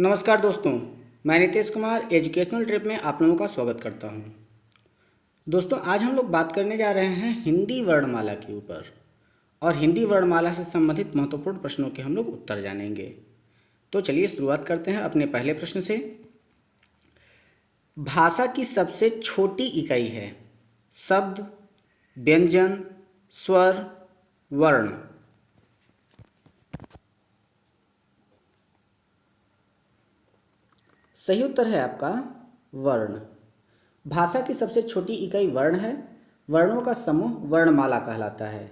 नमस्कार दोस्तों, मैं नितेश कुमार एजुकेशनल ट्रिप में आप लोगों का स्वागत करता हूं। दोस्तों, आज हम लोग बात करने जा रहे हैं हिंदी वर्णमाला के ऊपर और हिंदी वर्णमाला से संबंधित महत्वपूर्ण प्रश्नों के हम लोग उत्तर जानेंगे। तो चलिए शुरुआत करते हैं अपने पहले प्रश्न से। भाषा की सबसे छोटी इकाई है शब्द, व्यंजन, स्वर, वर्ण। सही उत्तर है आपका वर्ण। भाषा की सबसे छोटी इकाई वर्ण है। वर्णों का समूह वर्णमाला कहलाता है।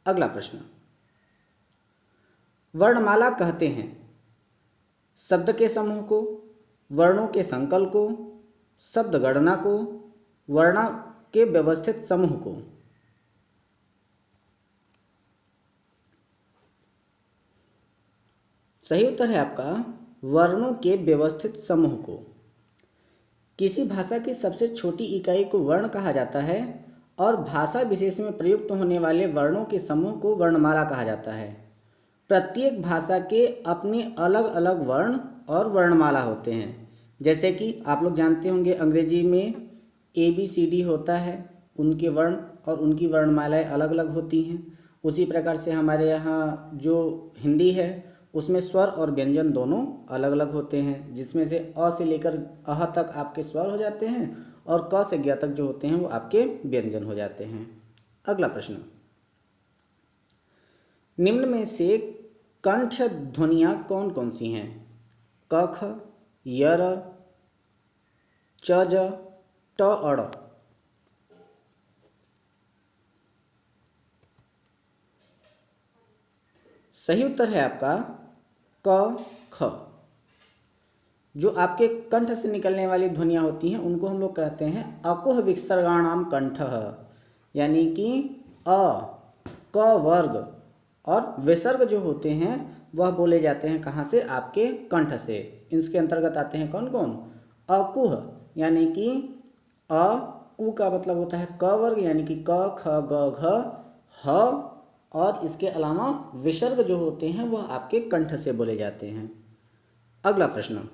अगला प्रश्न, वर्णमाला कहते हैं शब्द के समूह को, वर्णों के संकल को, शब्द गणना को, वर्ण के व्यवस्थित समूह को। सही उत्तर है आपका वर्णों के व्यवस्थित समूह को। किसी भाषा की सबसे छोटी इकाई को वर्ण कहा जाता है और भाषा विशेष में प्रयुक्त होने वाले वर्णों के समूह को वर्णमाला कहा जाता है। प्रत्येक भाषा के अपने अलग अलग वर्ण और वर्णमाला होते हैं। जैसे कि आप लोग जानते होंगे अंग्रेजी में ABCD होता है, उनके वर्ण और उनकी वर्णमालाएं अलग अलग होती हैं। उसी प्रकार से हमारे यहाँ जो हिंदी है उसमें स्वर और व्यंजन दोनों अलग अलग होते हैं, जिसमें से अ से लेकर अह तक आपके स्वर हो जाते हैं और क से ज्ञ तक जो होते हैं वो आपके व्यंजन हो जाते हैं। अगला प्रश्न, निम्न में से कंठ ध्वनियाँ कौन कौन सी हैं? क ख, य र, च ज, ट अड़। सही उत्तर है आपका क ख। जो आपके कंठ से निकलने वाली ध्वनियाँ होती हैं उनको हम लोग कहते हैं अकुह विसर्गाणाम कंठः, यानी कि अ, क वर्ग और विसर्ग जो होते हैं वह बोले जाते हैं कहाँ से? आपके कंठ से। इसके अंतर्गत आते हैं कौन कौन? अकुह यानी कि अ, कु का मतलब होता है क वर्ग यानी कि क ख ग घ ह, और इसके अलावा विसर्ग जो होते हैं वह आपके कंठ से बोले जाते हैं। अगला प्रश्न,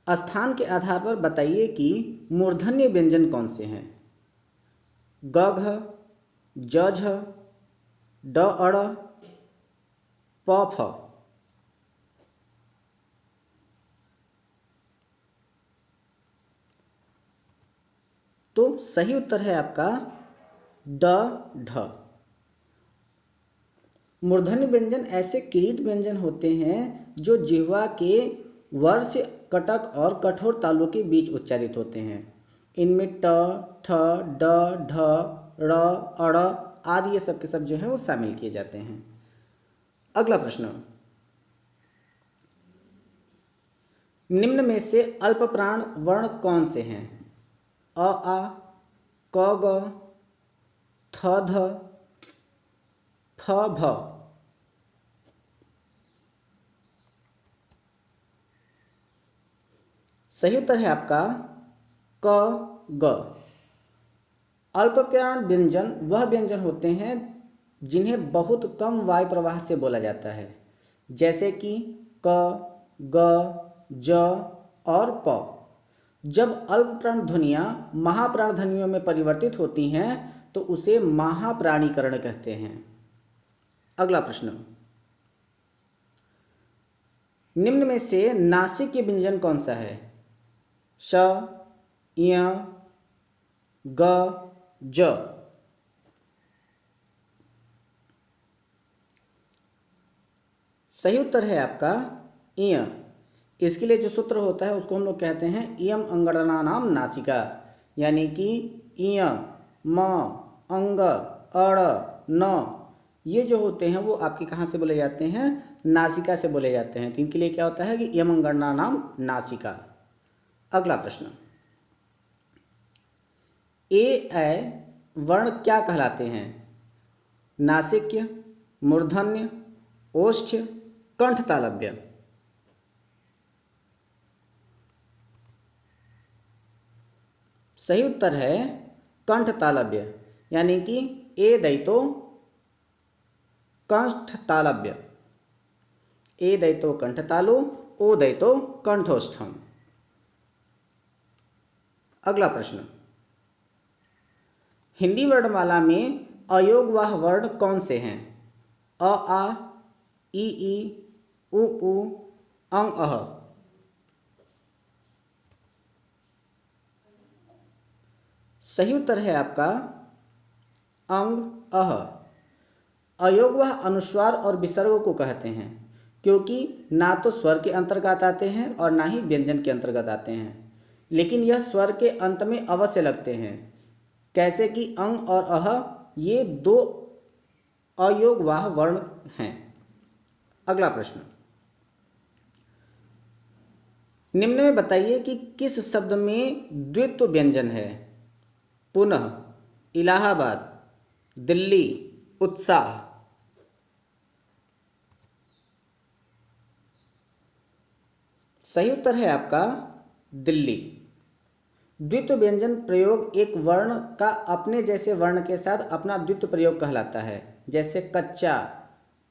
स्थान के आधार पर बताइए कि मूर्धन्य व्यंजन कौन से हैं? ग घ, ज झ, ड अड़, प फ। तो सही उत्तर है आपका ड ढ। मूर्धन्य व्यंजन ऐसे किरीट व्यंजन होते हैं जो जिह्वा के वर्ष, कटक और कठोर तालुओं के बीच उच्चारित होते हैं। इनमें ट, ठ, ड, ढ, ड़, अड़ आदि ये सब के सब जो है वो शामिल किए जाते हैं। अगला प्रश्न, निम्न में से अल्प प्राण वर्ण कौन से हैं? अ आ, क ग, थ ध, फ भ। सही उत्तर है आपका क ग। अल्प प्राण व्यंजन वह व्यंजन होते हैं जिन्हें बहुत कम वायु प्रवाह से बोला जाता है, जैसे कि क, ग, ज और प। जब अल्प प्राण ध्वनियाँ महाप्राण ध्वनियों में परिवर्तित होती हैं तो उसे महाप्राणीकरण कहते हैं। अगला प्रश्न, निम्न में से नासिक व्यंजन कौन सा है? श, य, ग, ज। सही उत्तर है आपका इय। इसके लिए जो सूत्र होता है उसको हम लोग कहते हैं इयम अंगणना नाम नासिका, यानी कि इय, म, अंग, अड़, न ये जो होते हैं वो आपके कहाँ से बोले जाते हैं? नासिका से बोले जाते हैं। तो इनके लिए क्या होता है कि इयम अंगणना नाम नासिका। अगला प्रश्न, ऐ वर्ण क्या कहलाते हैं? नासिक्य, मूर्धन्य, ओष्ठ्य, कंठ तालव्य। सही उत्तर है कंठ तालव्य, यानी कि ए दैतो कंठ तालव्य। एदयितो कंठतालु ओदयितो कंठोष्ठम। अगला प्रश्न, हिंदी वर्णमाला में अयोगवाह वर्ण कौन से हैं? अ आ, ई उ अंग अह। सही उत्तर है आपका अंग अह। अयोगवाह अनुस्वार और विसर्ग को कहते हैं क्योंकि ना तो स्वर के अंतर्गत आते हैं और ना ही व्यंजन के अंतर्गत आते हैं, लेकिन यह स्वर के अंत में अवश्य लगते हैं। कैसे कि अंग और अह ये दो अयोगवाह वर्ण हैं। अगला प्रश्न, निम्न में बताइए कि किस शब्द में द्वित्व व्यंजन है? पुनः, इलाहाबाद, दिल्ली, उत्साह। सही उत्तर है आपका दिल्ली। द्वित्व व्यंजन प्रयोग एक वर्ण का अपने जैसे वर्ण के साथ अपना द्वित्व प्रयोग कहलाता है, जैसे कच्चा,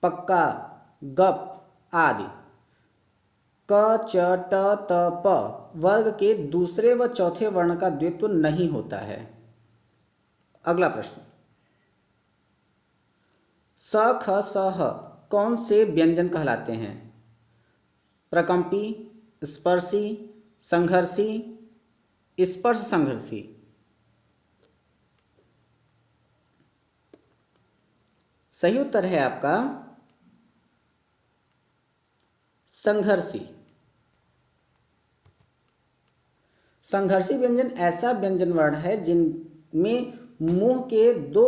पक्का, गप आदि। क च ट त प वर्ग के दूसरे व चौथे वर्ण का द्वित्व नहीं होता है। अगला प्रश्न, स ख स ह कौन से व्यंजन कहलाते हैं? प्रकंपी, स्पर्शी, संघर्षी, स्पर्श संघर्षी। सही उत्तर है आपका संघर्षी। संघर्षी व्यंजन ऐसा व्यंजन वर्ण है जिनमें मुंह के दो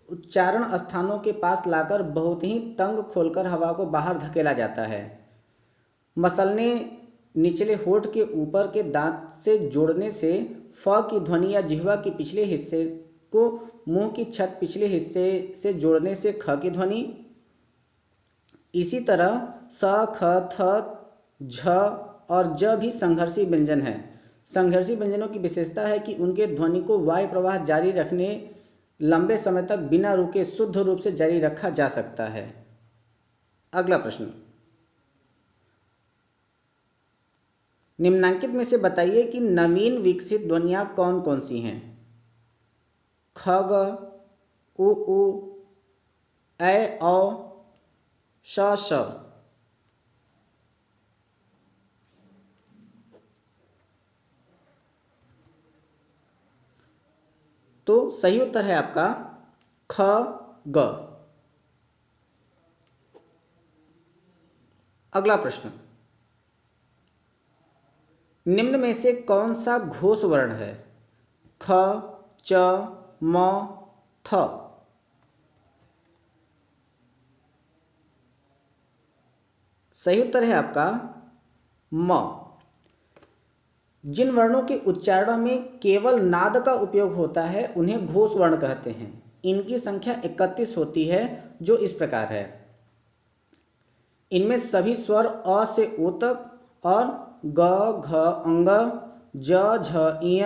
उच्चारण स्थानों के पास लाकर बहुत ही तंग खोलकर हवा को बाहर धकेला जाता है। मसलने निचले होठ के ऊपर के दांत से जोड़ने से फ की ध्वनि या जिह्वा के पिछले हिस्से को मुंह की छत पिछले हिस्से से जोड़ने से ख की ध्वनि। इसी तरह स ख थ झ और ज भी संघर्षी व्यंजन है। संघर्षी व्यंजनों की विशेषता है कि उनके ध्वनि को वायु प्रवाह जारी रखने लंबे समय तक बिना रुके शुद्ध रूप से जारी रखा जा सकता है। अगला प्रश्न, निम्नांकित में से बताइए कि नवीन विकसित ध्वनियाँ कौन कौन सी हैं? ख ग, उ ऐ औ, श श। तो सही उत्तर है आपका ख ग। अगला प्रश्न, निम्न में से कौन सा घोष वर्ण है? ख, च, म, थ। सही उत्तर है आपका म। जिन वर्णों के उच्चारण में केवल नाद का उपयोग होता है उन्हें घोष वर्ण कहते हैं। इनकी संख्या 31 होती है, जो इस प्रकार है। इनमें सभी स्वर अ से ओ तक और ग घ अंग, ज झ इय,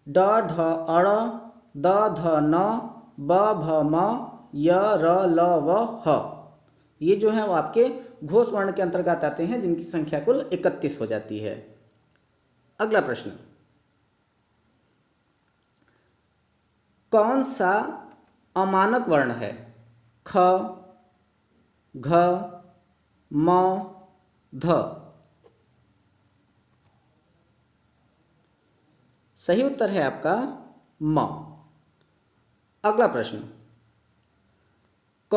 ड ढ अड़, द ध न, ब भ म, य र ल व ह, ये जो है वो आपके घोष वर्ण के अंतर्गत आते हैं, जिनकी संख्या कुल 31 हो जाती है। अगला प्रश्न, कौन सा अमानक वर्ण है? ख, घ, म, ध। सही उत्तर है आपका म। अगला प्रश्न, क,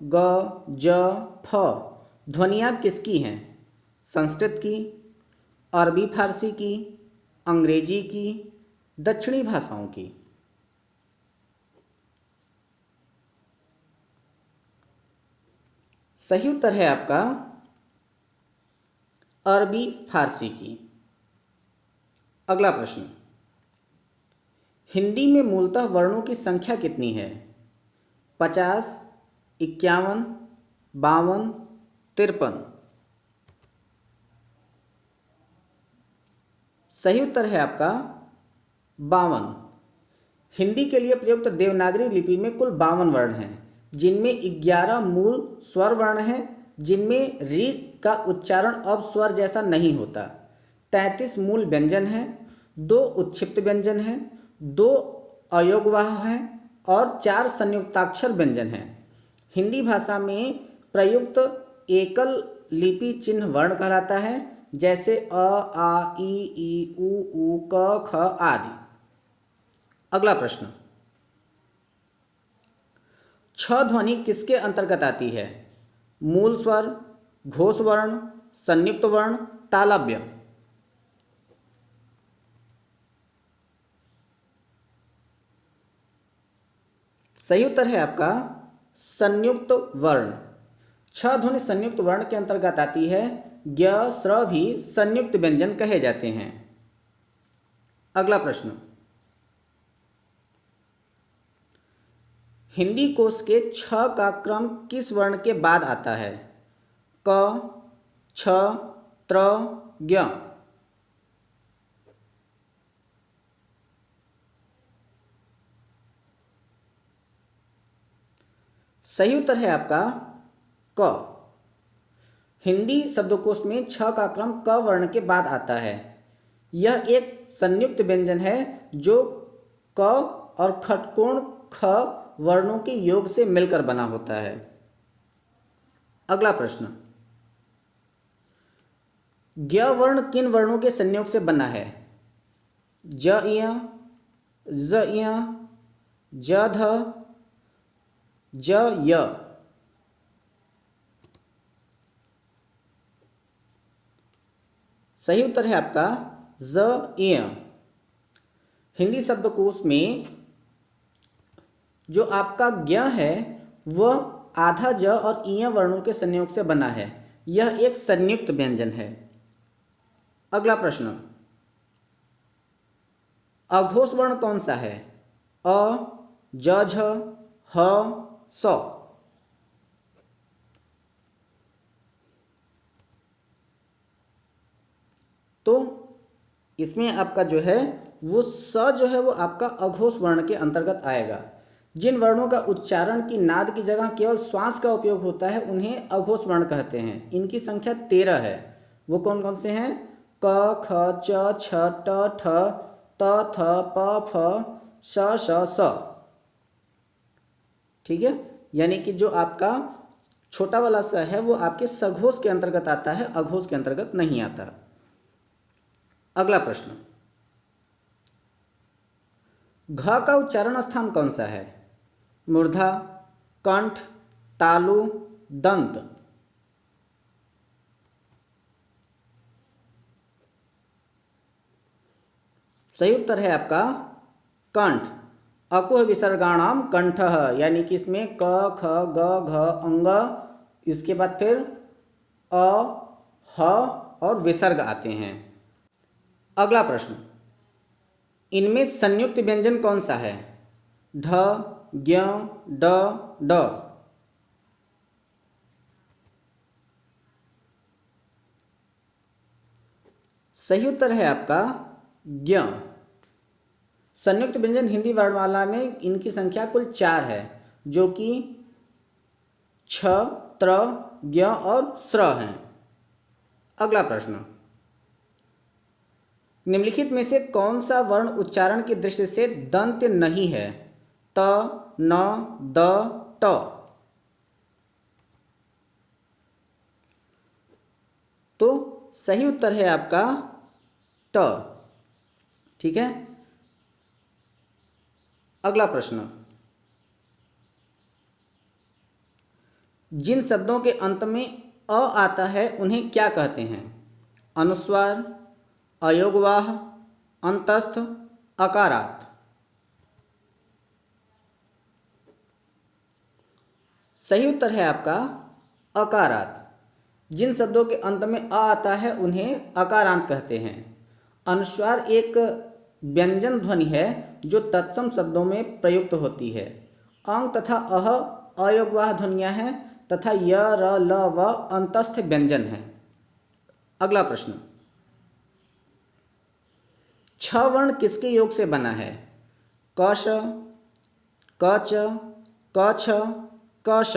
ग, ज, फ ध्वनियाँ किसकी हैं? संस्कृत की, अरबी फारसी की, अंग्रेजी की, दक्षिणी भाषाओं की। सही उत्तर है आपका अरबी फारसी की। अगला प्रश्न, हिंदी में मूलतः वर्णों की संख्या कितनी है? 50, 51, 52, 53। सही उत्तर है आपका 52। हिंदी के लिए प्रयुक्त देवनागरी लिपि में कुल 52 वर्ण हैं, जिनमें 11 मूल स्वर वर्ण हैं जिनमें री का उच्चारण अपस्वर जैसा नहीं होता। 33 मूल व्यंजन हैं, 2 उत्क्षिप्त व्यंजन हैं, 2 अयोगवाह हैं और 4 संयुक्ताक्षर व्यंजन हैं। हिंदी भाषा में प्रयुक्त एकल लिपि चिन्ह वर्ण कहलाता है, जैसे अ, आ, ई, उ, क, ख आदि। अगला प्रश्न, छ ध्वनि किसके अंतर्गत आती है? मूल स्वर, घोष वर्ण, संयुक्त वर्ण, तालव्य। सही उत्तर है आपका संयुक्त वर्ण। छ ध्वनि संयुक्त वर्ण के अंतर्गत आती है। ज्ञ, स्र भी संयुक्त व्यंजन कहे जाते हैं। अगला प्रश्न, हिंदी कोश के छ का क्रम किस वर्ण के बाद आता है? क, छ, त्र, ज्ञ। सही उत्तर है आपका क। हिंदी शब्दकोश में छ का क्रम क वर्ण के बाद आता है। यह एक संयुक्त व्यंजन है जो क और खटकोण ख वर्णों के योग से मिलकर बना होता है। अगला प्रश्न, ज्ञ वर्ण किन वर्णों के संयोग से बना है? ज, य, ज, य, ज, ध, ज, य। सही उत्तर है आपका ज, य। हिंदी शब्दकोश में जो आपका ज्ञ है वह आधा ज और इ वर्णों के संयोग से बना है। यह एक संयुक्त व्यंजन है। अगला प्रश्न, अघोष वर्ण कौन सा है? अ, ज, झ, ह, स। तो इसमें आपका जो है वो स जो है वो आपका अघोष वर्ण के अंतर्गत आएगा। जिन वर्णों का उच्चारण की नाद की जगह केवल श्वास का उपयोग होता है उन्हें अघोष वर्ण कहते हैं। इनकी संख्या 13 है। वो कौन कौन से हैं? क, ख, च, छ, ट, ठ, त, थ, प, फ, श, स। ठीक है, यानी कि जो आपका छोटा वाला स है वो आपके सघोष के अंतर्गत आता है, अघोष के अंतर्गत नहीं आता। अगला प्रश्न, घ का उच्चारण स्थान कौन सा है? मूर्धा, कंठ, तालु, दंत। सही उत्तर है आपका कंठ। अकुह विसर्गाणाम कंठः, यानी कि इसमें क, ख, ग, घ, अंग, इसके बाद फिर अ, ह और विसर्ग आते हैं। अगला प्रश्न, इनमें संयुक्त व्यंजन कौन सा है? ढ, ज्ञ, ड, ड। सही उत्तर है आपका ज्ञ। संयुक्त व्यंजन हिंदी वर्णमाला में इनकी संख्या कुल 4 है, जो कि छ, त्र, ज्ञ और स्र हैं। अगला प्रश्न, निम्नलिखित में से कौन सा वर्ण उच्चारण की दृष्टि से दंत नहीं है? त, न, द, ट। तो सही उत्तर है आपका ट। ठीक है, अगला प्रश्न, जिन शब्दों के अंत में अ आता है उन्हें क्या कहते हैं? अनुस्वार, अयोगवाह, अंतस्थ, अकारांत। सही उत्तर है आपका अकारांत। जिन शब्दों के अंत में अ आता है उन्हें अकारांत कहते हैं। अनुस्वार एक व्यंजन ध्वनि है जो तत्सम शब्दों में प्रयुक्त होती है। अंग तथा अह अयोगवाह ध्वनियाँ हैं तथा य, र, ल, व अंतस्थ व्यंजन हैं। अगला प्रश्न, छ वर्ण किसके योग से बना है? कश, कच, कछ, कश।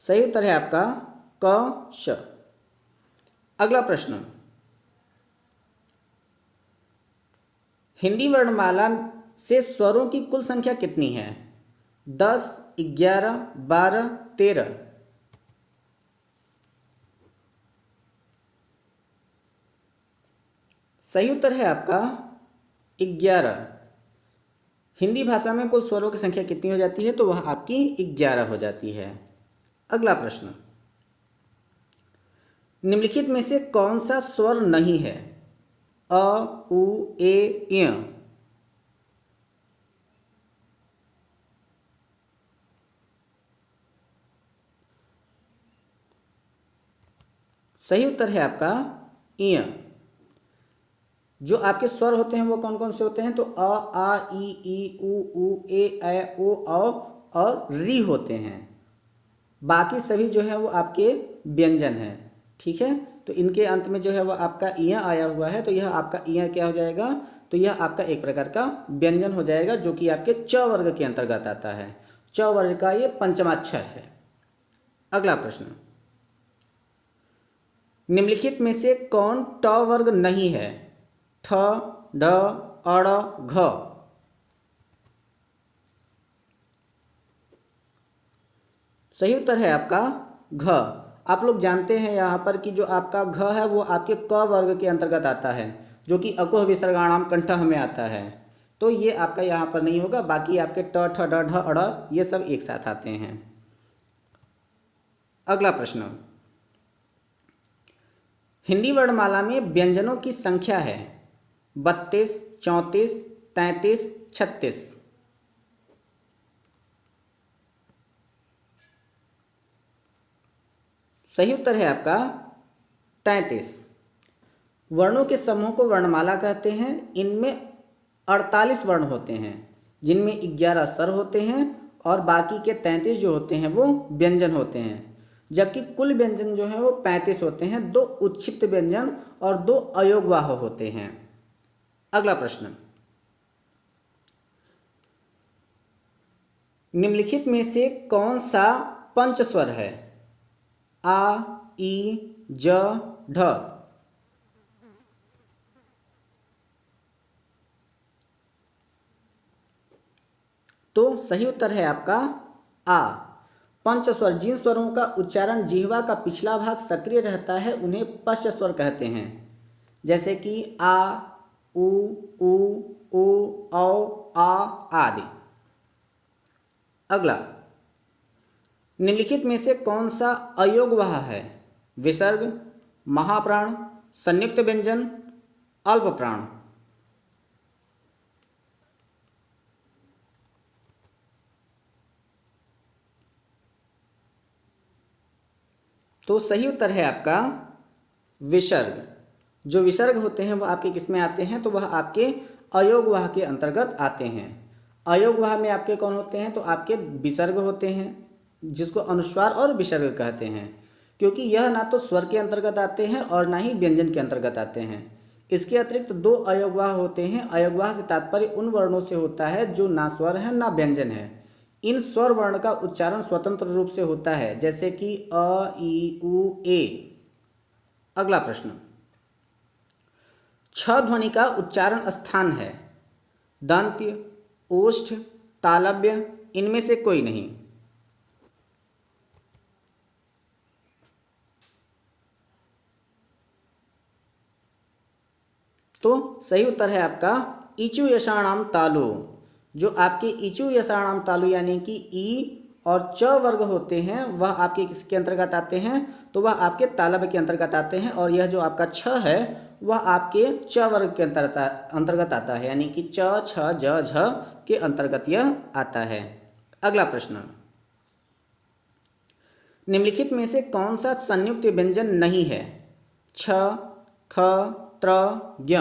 सही उत्तर है आपका क श। अगला प्रश्न, हिंदी वर्णमाला से स्वरों की कुल संख्या कितनी है? 10, 11, 12, 13। सही उत्तर है आपका 11। हिंदी भाषा में कुल स्वरों की संख्या कितनी हो जाती है? तो वह आपकी 11 हो जाती है। अगला प्रश्न, निम्नलिखित में से कौन सा स्वर नहीं है? अ, उ, ए, य। सही उत्तर है आपका इ। जो आपके स्वर होते हैं वो कौन कौन से होते हैं? तो अ, आ, ई, उ, ए, ओ, और री होते हैं। बाकी सभी जो है वो आपके व्यंजन हैं। ठीक है, तो इनके अंत में जो है वो आपका इया आया हुआ है, तो यह आपका इया क्या हो जाएगा? तो यह आपका एक प्रकार का व्यंजन हो जाएगा, जो कि आपके च वर्ग के अंतर्गत आता है। च वर्ग का ये पंचमाक्षर है। अगला प्रश्न, निम्नलिखित में से कौन ट वर्ग नहीं है? ठ, ढ, अड़, घ। सही उत्तर है आपका घ। आप लोग जानते हैं यहाँ पर कि जो आपका घ है वो आपके क वर्ग के अंतर्गत आता है, जो कि अकुह विसर्गाणाम कंठः में आता है। तो ये आपका यहाँ पर नहीं होगा, बाकी आपके ट, ठ, ड, ढ, अड़ ये सब एक साथ आते हैं। अगला प्रश्न, हिंदी वर्णमाला में व्यंजनों की संख्या है 32, 34, 33, 36। सही उत्तर है आपका 33। वर्णों के समूह को वर्णमाला कहते हैं। इनमें 48 वर्ण होते हैं, जिनमें 11 स्वर होते हैं और बाकी के 33 जो होते हैं वो व्यंजन होते हैं। जबकि कुल व्यंजन जो है वो 35 होते हैं। 2 उच्छिष्ट व्यंजन और 2 अयोगवाह होते हैं। अगला प्रश्न, निम्नलिखित में से कौन सा पंचस्वर है? आ, ई, ज, ढ। तो सही उत्तर है आपका आ। पंचस्वर, जिन स्वरों का उच्चारण जिह्वा का पिछला भाग सक्रिय रहता है उन्हें पश्च स्वर कहते हैं, जैसे कि आ, उ, औ, आ आदि। अगला, निम्नलिखित में से कौन सा अयोगवाह है? विसर्ग, महाप्राण, संयुक्त व्यंजन, अल्प प्राण। तो सही उत्तर है आपका विसर्ग। जो विसर्ग होते हैं वह आपके किस में आते हैं? तो वह आपके अयोगवाह के अंतर्गत आते हैं। अयोगवाह में आपके कौन होते हैं? तो आपके विसर्ग होते हैं, जिसको अनुस्वार और विसर्ग कहते हैं, क्योंकि यह ना तो स्वर के अंतर्गत आते हैं और ना ही व्यंजन के अंतर्गत आते हैं। इसके अतिरिक्त 2 अयोगवाह होते हैं। अयोगवाह से तात्पर्य उन वर्णों से होता है जो ना स्वर है ना व्यंजन है। इन स्वर वर्ण का उच्चारण स्वतंत्र रूप से होता है, जैसे कि अ, ई, उ, ए। अगला प्रश्न, छ ध्वनि का उच्चारण स्थान है दंत्य, ओष्ठ, तालव्य, इनमें से कोई नहीं। तो सही उत्तर है आपका इचु यशाणाम तालु। जो आपके इचु यशाणाम तालु यानी कि ई और च वर्ग होते हैं वह आपके किसके अंतर्गत आते हैं? तो वह आपके तालव्य के अंतर्गत आते हैं। और यह जो आपका छ है वह आपके च वर्ग के अंतर्गत आता है, यानी कि च, छ, ज, झ के अंतर्गत यह आता है। अगला प्रश्न, निम्नलिखित में से कौन सा संयुक्त व्यंजन नहीं है? छ, ख, त्र, ज्ञ।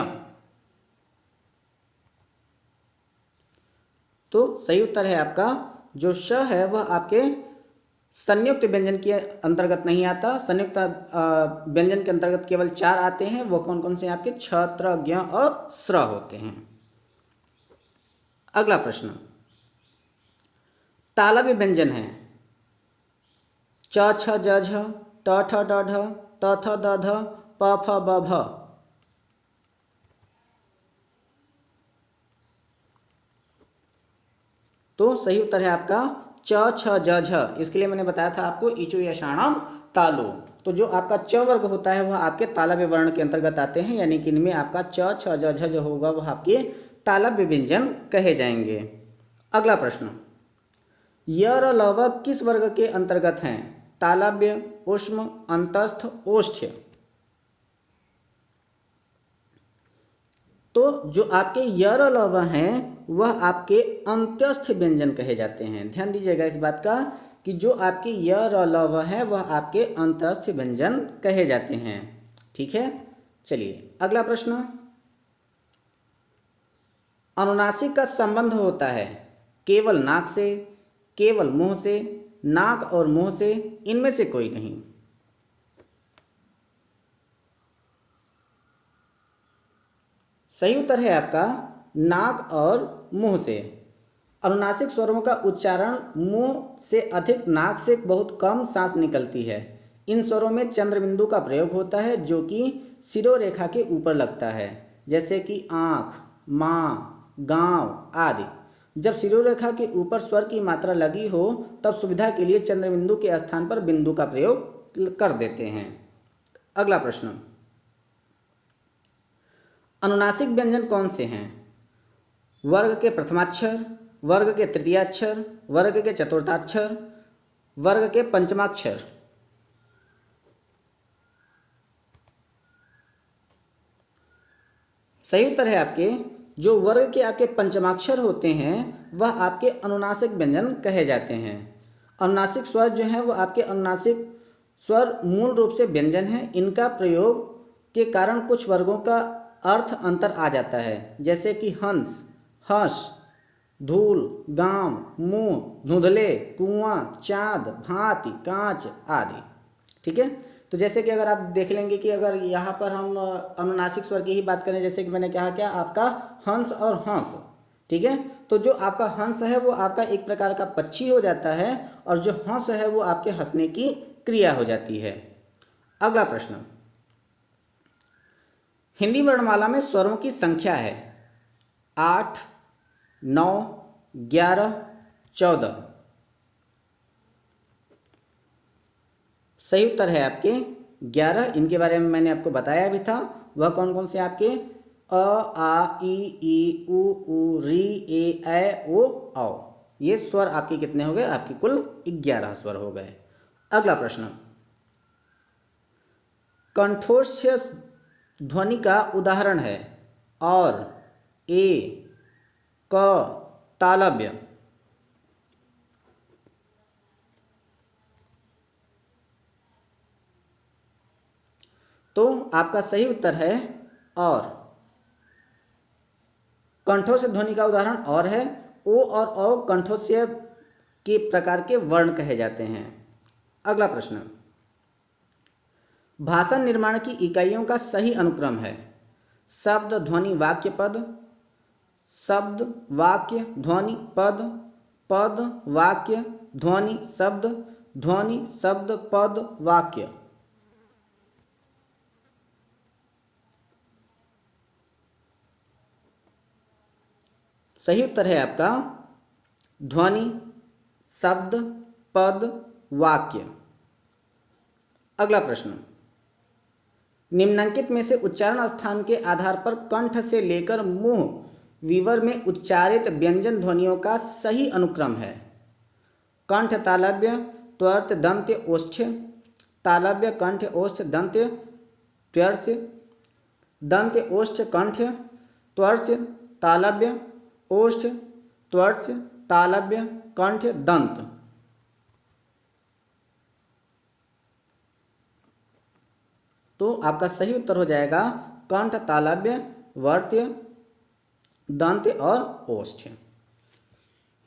तो सही उत्तर है आपका जो श है वह आपके संयुक्त व्यंजन के अंतर्गत नहीं आता। संयुक्त व्यंजन के अंतर्गत केवल 4 आते हैं। वो कौन कौन से आपके? छ, त्र, ज्ञ और स्र होते हैं। अगला प्रश्न, तालव्य व्यंजन है च छ ज झ ट ठ ड ढ त थ द ध प फ ब भ। तो सही उत्तर है आपका च छ ज झ। इसके लिए मैंने बताया था आपको इचो यशाणम तालु। तो जो आपका च वर्ग होता है वह आपके तालव्य वर्ण के अंतर्गत आते हैं, यानी कि इनमें आपका च छ ज झ जो होगा वह आपके तालव्य व्यंजन कहे जाएंगे। अगला प्रश्न, य र ल व किस वर्ग के अंतर्गत हैं? तालव्य, ऊष्म, अंतस्थ, ओष्ठ्य। तो जो आपके य र ल व हैं वह आपके अंत्यस्थ व्यंजन कहे जाते हैं। ध्यान दीजिएगा इस बात का कि जो आपके य र ल व है वह आपके अंत्यस्थ व्यंजन कहे जाते हैं। ठीक है, चलिए अगला प्रश्न, अनुनासिक का संबंध होता है केवल नाक से, केवल मुंह से, नाक और मुंह से, इनमें से कोई नहीं। सही उत्तर है आपका नाक और मुंह से। अनुनासिक स्वरों का उच्चारण मुंह से अधिक, नाक से बहुत कम सांस निकलती है। इन स्वरों में चंद्रबिंदु का प्रयोग होता है जो कि शिरोरेखा के ऊपर लगता है, जैसे कि आँख, माँ, गाँव आदि। जब शिरोरेखा के ऊपर स्वर की मात्रा लगी हो तब सुविधा के लिए चंद्रबिंदु के स्थान पर बिंदु का प्रयोग कर देते हैं। अगला प्रश्न, अनुनासिक व्यंजन कौन से हैं? वर्ग के प्रथमाक्षर, वर्ग के तृतीयाक्षर, वर्ग के चतुर्थाक्षर, वर्ग के पंचमाक्षर। सही उत्तर है आपके जो वर्ग के आपके पंचमाक्षर होते हैं वह आपके अनुनासिक व्यंजन कहे जाते हैं। अनुनासिक स्वर जो है वो आपके अनुनासिक स्वर मूल रूप से व्यंजन है। इनका प्रयोग के कारण कुछ वर्गों का अर्थ अंतर आ जाता है, जैसे कि हंस, हंस, धूल, गांव, मुंह, धुंधले, कुआं, चाँद, भांति, कांच आदि। ठीक है, तो जैसे कि अगर आप देख लेंगे कि अगर यहाँ पर हम अनुनासिक स्वर की ही बात करें, जैसे कि मैंने कहा क्या आपका हंस और हंस। ठीक है, तो जो आपका हंस है वो आपका एक प्रकार का पक्षी हो जाता है और जो हंस है वो आपके हंसने की क्रिया हो जाती है। अगला प्रश्न, हिंदी वर्णमाला में स्वरों की संख्या है 8, 9, 11, 14। सही उत्तर है आपके 11। इनके बारे में मैंने आपको बताया भी था। वह कौन कौन से आपके अ, आ, ई, उ, री, ए, ऐ, ओ, औ। ये स्वर आपके कितने हो गए? आपके कुल 11 स्वर हो गए। अगला प्रश्न, कंठोष्य ध्वनि का उदाहरण है और, ए, क, तालव्य। तो आपका सही उत्तर है और। कंठोष्य ध्वनि का उदाहरण और है। ओ और औ कंठोष्य के प्रकार के वर्ण कहे जाते हैं। अगला प्रश्न, भाषा निर्माण की इकाइयों का सही अनुक्रम है शब्द, ध्वनि, वाक्य, पद। शब्द, वाक्य, ध्वनि, पद, पद, वाक्य, ध्वनि, शब्द, ध्वनि, शब्द, पद, वाक्य। सही उत्तर है आपका ध्वनि, शब्द, पद, वाक्य। अगला प्रश्न, निम्नलिखित में से उच्चारण स्थान के आधार पर कंठ से लेकर मुंह विवर में उच्चारित व्यंजन ध्वनियों का सही अनुक्रम है। कंठ तालव्य त्वर्त दंत्य ओष्ठ्य, तालव्य कंठ ओष्ठ दंत्य त्वर्थ, दंत्य ओष्ठ कंठ त्वर्थ तालव्य ओष्ठ त्वर्थ तालव्य कंठ दंत। तो आपका सही उत्तर हो जाएगा कंठ, तालव्य, वर्त्य, दंत और ओष्ठ।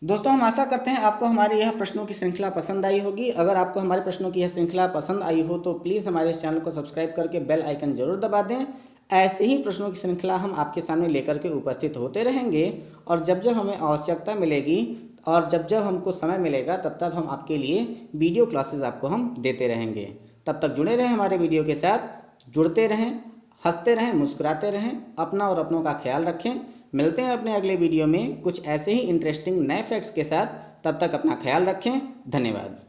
दोस्तों हम आशा करते हैं आपको हमारी यह प्रश्नों की श्रृंखला पसंद आई होगी। अगर आपको हमारे प्रश्नों की यह श्रृंखला पसंद आई हो तो प्लीज़ हमारे इस चैनल को सब्सक्राइब करके बेल आइकन जरूर दबा दें। ऐसे ही प्रश्नों की श्रृंखला हम आपके सामने लेकर के उपस्थित होते रहेंगे और जब जब हमें आवश्यकता मिलेगी और जब जब हमको समय मिलेगा तब तब हम आपके लिए वीडियो क्लासेस आपको हम देते रहेंगे। तब तक जुड़े रहें हमारे वीडियो के साथ, जुड़ते रहें, हंसते रहें, मुस्कुराते रहें, अपना और अपनों का ख्याल रखें। मिलते हैं अपने अगले वीडियो में कुछ ऐसे ही इंटरेस्टिंग नए फैक्ट्स के साथ। तब तक अपना ख्याल रखें। धन्यवाद।